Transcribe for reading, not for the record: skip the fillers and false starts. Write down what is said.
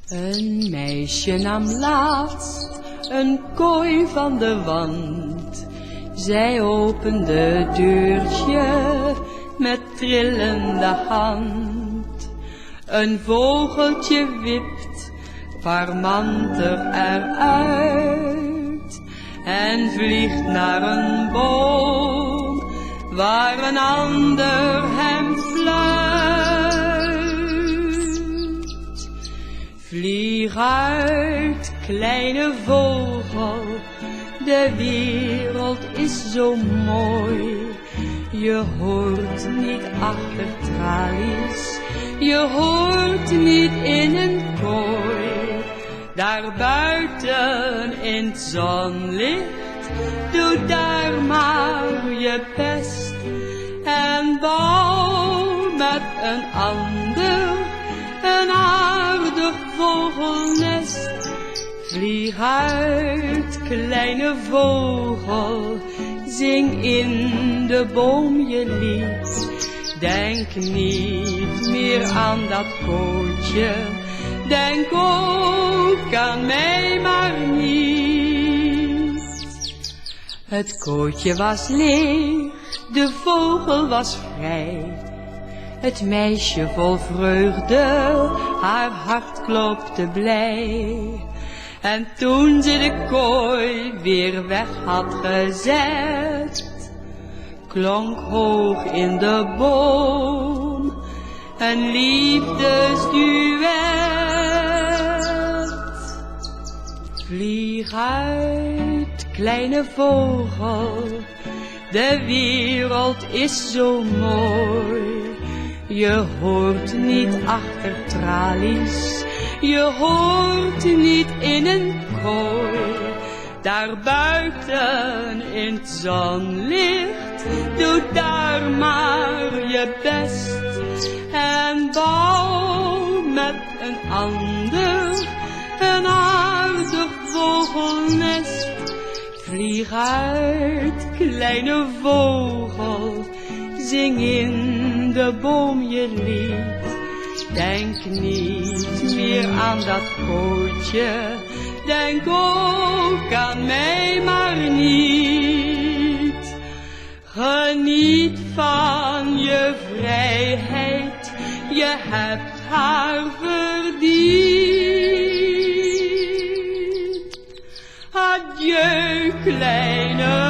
Een meisje nam laatst een kooi van de wand. Zij opende het deurtje met trillende hand. Een vogeltje wipt parmantig eruit en vliegt naar een boom waar een ander hem fluit. Vlieg uit, kleine vogel, de wereld is zo mooi. Je hoort niet achter tralies, je hoort niet in een kooi. Daar buiten in het zonlicht, doe daar maar je best. En bouw met een ander een aardig vogelnest. Vlieg uit, kleine vogel, zing in de boom je lied. Denk niet meer aan dat kooitje, denk ook aan mij maar niet. Het kooitje was leeg, de vogel was vrij. Het meisje vol vreugde, haar hart klopte blij. En toen ze de kooi weer weg had gezet, klonk hoog in de boom een liefdesduet. Vlieg uit, kleine vogel, de wereld is zo mooi. Je hoort niet achter tralies, je hoort niet in een kooi. Daar buiten in het zonlicht, doe daar maar je best. En bouw met een ander een aardig vogelnest. Vlieg uit, kleine vogel, zing in de boom je lied. Denk niet meer aan dat kooitje, denk ook aan mij maar niet. Geniet van je vrijheid, je hebt haar verdiend. Adieu, kleine